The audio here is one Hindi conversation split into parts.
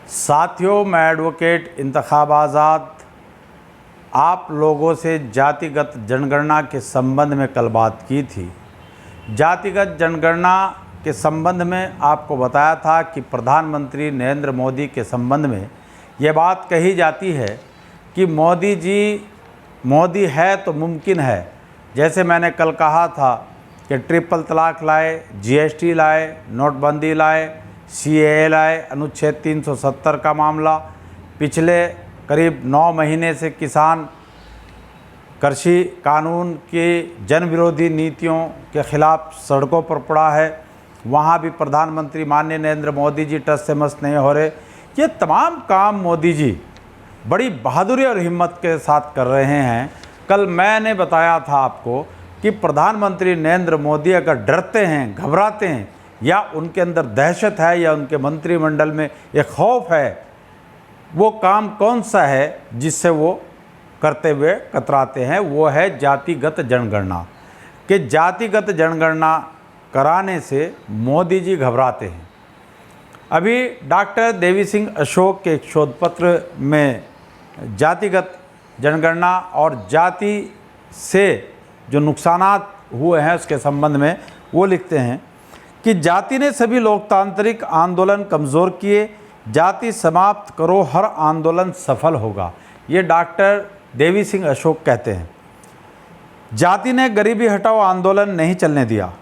साथियों, मैं एडवोकेट इंतखाब आज़ाद आप लोगों से जातिगत जनगणना के संबंध में कल बात की थी। जातिगत जनगणना के संबंध में आपको बताया था कि प्रधानमंत्री नरेंद्र मोदी के संबंध में ये बात कही जाती है कि मोदी है तो मुमकिन है। जैसे मैंने कल कहा था कि ट्रिपल तलाक लाए, जीएसटी लाए, नोटबंदी लाए, सीएए लाए, अनुच्छेद 370 का मामला, पिछले करीब 9 महीने से किसान कृषि कानून की जन विरोधी नीतियों के खिलाफ सड़कों पर पड़ा है। वहाँ भी प्रधानमंत्री माननीय नरेंद्र मोदी जी टस से मस नहीं हो रहे। ये तमाम काम मोदी जी बड़ी बहादुरी और हिम्मत के साथ कर रहे हैं। कल मैंने बताया था आपको कि प्रधानमंत्री नरेंद्र मोदी अगर डरते हैं, घबराते हैं, या उनके अंदर दहशत है, या उनके मंत्रिमंडल में एक खौफ है, वो काम कौन सा है जिससे वो करते हुए कतराते हैं? वो है जातिगत जनगणना। कि जातिगत जनगणना कराने से मोदी जी घबराते हैं। अभी डॉक्टर देवी सिंह अशोक के एक शोध पत्र में जातिगत जनगणना और जाति से जो नुकसानात हुए हैं उसके संबंध में वो लिखते हैं कि जाति ने सभी लोकतांत्रिक आंदोलन कमज़ोर किए, जाति समाप्त करो हर आंदोलन सफल होगा। ये डॉक्टर देवी सिंह अशोक कहते हैं। जाति ने गरीबी हटाओ आंदोलन नहीं चलने दिया,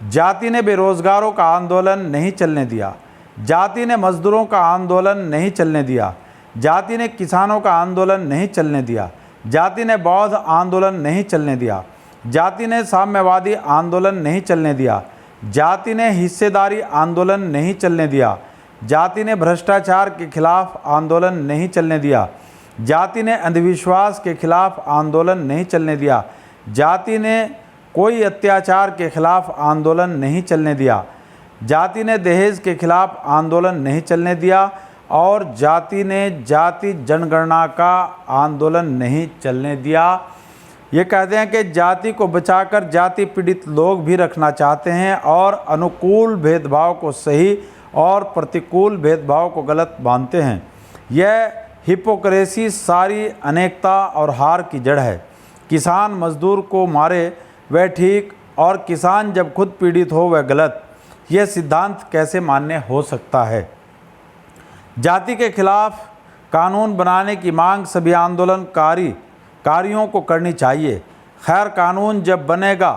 जाति ने बेरोजगारों का आंदोलन नहीं चलने दिया, जाति ने मजदूरों का आंदोलन नहीं चलने दिया, जाति ने किसानों का आंदोलन नहीं चलने दिया, जाति ने बौद्ध आंदोलन नहीं चलने दिया, जाति ने साम्यवादी आंदोलन नहीं चलने दिया, जाति ने हिस्सेदारी आंदोलन नहीं चलने दिया, जाति ने भ्रष्टाचार के खिलाफ आंदोलन नहीं चलने दिया, जाति ने अंधविश्वास के खिलाफ आंदोलन नहीं चलने दिया, जाति ने कोई अत्याचार के खिलाफ आंदोलन नहीं चलने दिया, जाति ने दहेज के खिलाफ आंदोलन नहीं चलने दिया, और जाति ने जाति जनगणना का आंदोलन नहीं चलने दिया। ये कहते हैं कि जाति को बचाकर जाति पीड़ित लोग भी रखना चाहते हैं और अनुकूल भेदभाव को सही और प्रतिकूल भेदभाव को गलत मानते हैं। यह हिपोक्रेसी सारी अनेकता और हार की जड़ है। किसान मजदूर को मारे वह ठीक और किसान जब खुद पीड़ित हो वह गलत। यह सिद्धांत कैसे मान्य हो सकता है? जाति के खिलाफ कानून बनाने की मांग सभी आंदोलनकारियों को करनी चाहिए। खैर, कानून जब बनेगा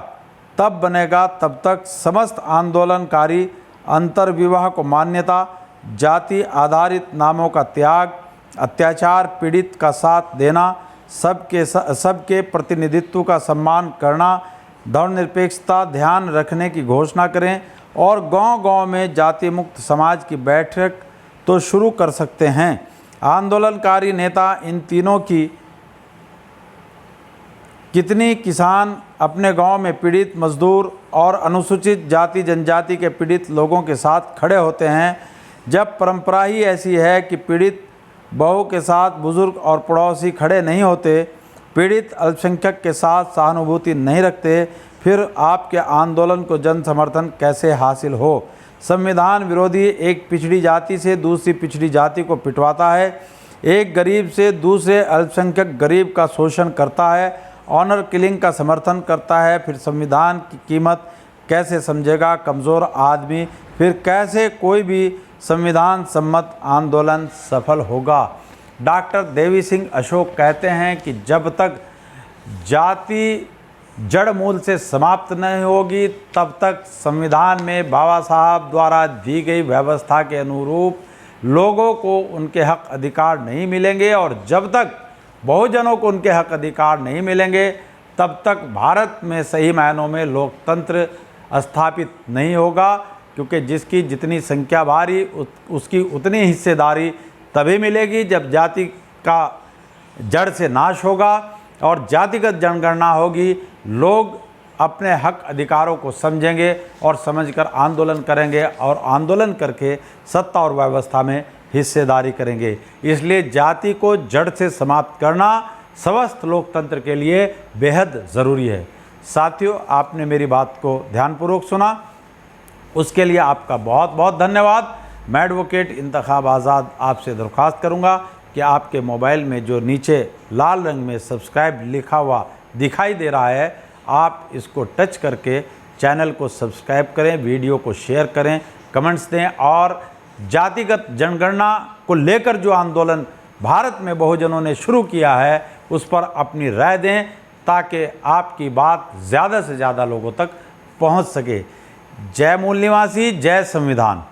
तब तक समस्त आंदोलनकारी अंतर्विवाह को मान्यता, जाति आधारित नामों का त्याग, अत्याचार पीड़ित का साथ देना, सबके प्रतिनिधित्व का सम्मान करना, धर्मनिरपेक्षता ध्यान रखने की घोषणा करें और गांव-गांव में जाति मुक्त समाज की बैठक तो शुरू कर सकते हैं। आंदोलनकारी नेता इन तीनों की कितनी किसान अपने गांव में पीड़ित मजदूर और अनुसूचित जाति जनजाति के पीड़ित लोगों के साथ खड़े होते हैं, जब परंपरा ही ऐसी है कि पीड़ित बहू के साथ बुजुर्ग और पड़ोसी खड़े नहीं होते, पीड़ित अल्पसंख्यक के साथ सहानुभूति नहीं रखते, फिर आपके आंदोलन को जन समर्थन कैसे हासिल हो? संविधान विरोधी एक पिछड़ी जाति से दूसरी पिछड़ी जाति को पिटवाता है, एक गरीब से दूसरे अल्पसंख्यक गरीब का शोषण करता है, ऑनर किलिंग का समर्थन करता है। फिर संविधान की कीमत कैसे समझेगा कमज़ोर आदमी? फिर कैसे कोई भी संविधान सम्मत आंदोलन सफल होगा? डॉक्टर देवी सिंह अशोक कहते हैं कि जब तक जाति जड़ मूल से समाप्त नहीं होगी तब तक संविधान में बाबा साहब द्वारा दी गई व्यवस्था के अनुरूप लोगों को उनके हक अधिकार नहीं मिलेंगे, और जब तक बहुजनों को उनके हक अधिकार नहीं मिलेंगे तब तक भारत में सही मायनों में लोकतंत्र स्थापित नहीं होगा। क्योंकि जिसकी जितनी संख्या भारी उसकी उतनी हिस्सेदारी तभी मिलेगी जब जाति का जड़ से नाश होगा और जातिगत जनगणना होगी। लोग अपने हक अधिकारों को समझेंगे और समझकर आंदोलन करेंगे और आंदोलन करके सत्ता और व्यवस्था में हिस्सेदारी करेंगे। इसलिए जाति को जड़ से समाप्त करना स्वस्थ लोकतंत्र के लिए बेहद ज़रूरी है। साथियों, आपने मेरी बात को ध्यानपूर्वक सुना, उसके लिए आपका बहुत बहुत धन्यवाद। मैं एडवोकेट इंतखाब आज़ाद आपसे दरख्वास्त करूंगा कि आपके मोबाइल में जो नीचे लाल रंग में सब्सक्राइब लिखा हुआ दिखाई दे रहा है, आप इसको टच करके चैनल को सब्सक्राइब करें, वीडियो को शेयर करें, कमेंट्स दें और जातिगत जनगणना को लेकर जो आंदोलन भारत में बहुजनों ने शुरू किया है उस पर अपनी राय दें ताकि आपकी बात ज़्यादा से ज़्यादा लोगों तक पहुंच सके। जय मूल निवासी, जय संविधान।